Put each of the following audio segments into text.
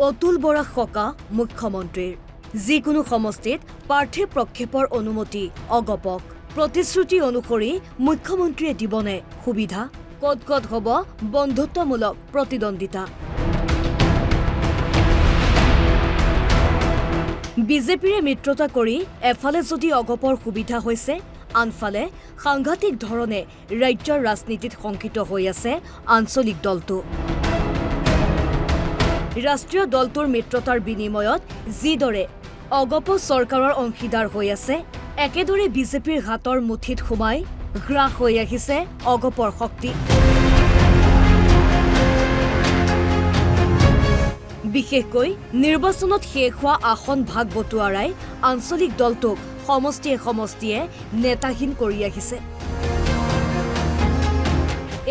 অতুল বৰা সকা মুখ্যমন্ত্ৰীৰ যিকোনো সমষ্টিত প্ৰাৰ্থী প্ৰক্ষেপৰ অনুমতি অগপক প্ৰতিশ্ৰুতি অনুসৰি মুখ্যমন্ত্ৰীয়ে দিবনে সুবিধা কত কত হ'ব বন্ধুত্বমূলক প্ৰতিদ্বন্দিতা বিজেপিৰে মিত্ৰতা কৰি এফালে যদি অগপৰ সুবিধা হৈছে আনফালে সাংঘাতিক ধৰণে ৰাজ্যৰ ৰাজনীতিত শংকিত হৈ আছে আঞ্চলিক দলটো ৰাষ্ট্ৰীয় দলটোৰ মিত্ৰতাৰ বিনিময়ত যিদৰে অগপ চৰকাৰৰ অংশীদাৰ হৈ আছে একেদৰে বিজেপিৰ হাতৰ মুঠিত সোমাই হ্ৰাস হৈ আহিছে অগপৰ শক্তি বিশেষকৈ নিৰ্বাচনত শেষ হোৱা আসন ভাগ বটোৱাৰাই আঞ্চলিক দলটোক সমষ্টিয়ে নেতাহীন কৰি আহিছে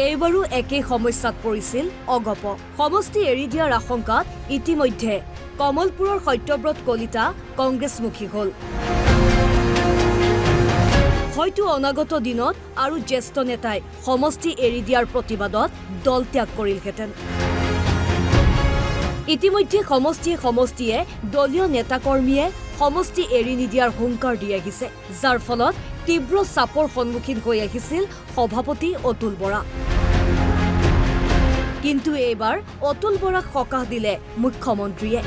এইবাৰো একে সমস্যাত পৰিছিল অগপ সমষ্টি এৰি দিয়াৰ আশংকাত ইতিমধ্যে কমলপুৰৰ সত্যব্ৰত কলিতা কংগ্ৰেছমুখী হল হয়তো অনাগত দিনত আৰু জ্যেষ্ঠ নেতাই সমষ্টি এৰি দিয়াৰ প্ৰতিবাদত দল ত্যাগ কৰিলহেঁতেন ইতিমধ্যে সমষ্টিয়ে দলীয় নেতাকৰ্মীয়ে সমষ্টি এৰি নিদিয়াৰ হুংকাৰ দি আহিছে যাৰ ফলত তীব্ৰ চাপৰ সন্মুখীন হৈ আহিছিল সভাপতি অতুল বৰা কিন্তু এইবাৰ অতুল বৰাক সকাহ দিলে মুখ্যমন্ত্ৰীয়ে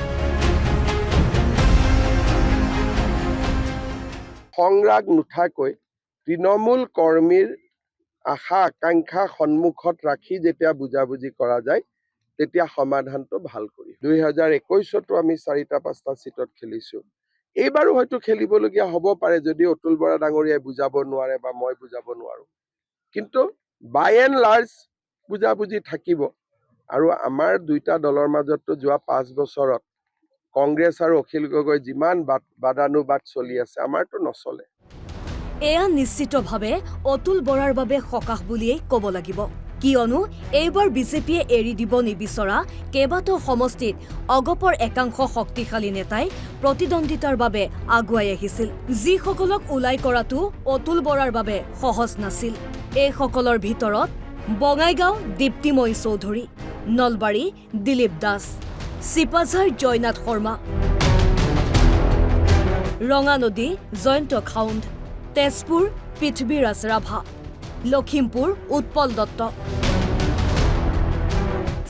সংৰাগ নুঠাকৈ তৃণমূল কৰ্মীৰ আশা আকাংক্ষা সন্মুখত ৰাখি যেতিয়া বুজাবুজি কৰা যায় তেতিয়া সমাধানটো ভাল কৰি 2021তো আমি 4-5টা সিটত খেলিছো এইবাৰো হয়তো খেলিবলগীয়া হ'ব পাৰে যদি অতুল বৰা ডাঙৰীয়াই বুজাব নোৱাৰে বা মই বুজাব নোৱাৰো কিন্তু বাই এণ্ড লাৰ্জ বুজাবুজি থাকিব আৰু আমাৰ দুইটা দলৰ মাজতো যোৱা 5 বছৰত কংগ্ৰেছ আৰু অখিল গগৈ যিমান বাদানুবাদ চলি আছে আমাৰতো নচলে এয়া নিশ্চিতভাৱে অতুল বৰাৰ বাবে সকাহ বুলিয়েই ক'ব লাগিব কিয়নো এইবাৰ বিজেপিয়ে এৰি দিব নিবিচৰা কেইবাটাও সমষ্টিত অগপৰ একাংশ শক্তিশালী নেতাই প্ৰতিদ্বন্দিতাৰ বাবে আগুৱাই আহিছিল যিসকলক ওলাই কৰাটো অতুল বৰাৰ বাবে সহজ নাছিল এইসকলৰ ভিতৰত বঙাইগাঁও দীপ্তিময়ী চৌধুৰী নলবাৰী দিলীপ দাস চিপাঝাৰ জয়নাথ শৰ্মা ৰঙানদী জয়ন্ত খাউণ্ড তেজপুৰ পৃথ্বীৰাজ ৰাভা লখিমপুৰ উৎপল দত্ত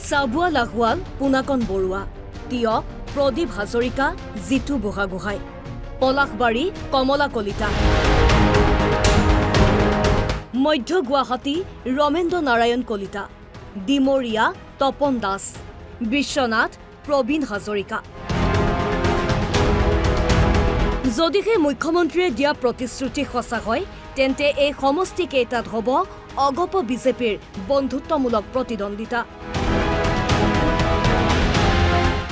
চাবুৱা লাহোৱাল পুনাকন বৰুৱা তিয়ক প্ৰদীপ হাজৰিকা জিতু বুঢ়াগোহাঁই পলাশবাৰী কমলা কলিতা মধ্য গুৱাহাটী ৰমেন্দ্ৰ নাৰায়ণ কলিতা ডিমৰীয়া তপন দাস বিশ্বনাথ প্ৰবীণ হাজৰিকা যদিহে মুখ্যমন্ত্ৰীয়ে দিয়া প্ৰতিশ্ৰুতি সঁচা হয় তেন্তে এই সমষ্টি কেইটাত হ'ব অগপ বিজেপিৰ বন্ধুত্বমূলক প্ৰতিদ্বন্দিতা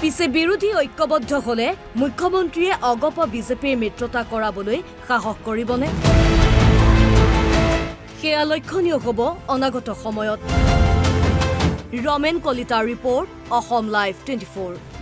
পিছে বিৰোধী ঐক্যবদ্ধ হলে মুখ্যমন্ত্ৰীয়ে অগপ বিজেপিৰ মিত্ৰতা কৰাবলৈ সাহস কৰিবনে সেয়া লক্ষণীয় হ'ব অনাগত সময়ত ৰমেন কলিতাৰ ৰিপৰ্ট অসম লাইভ 24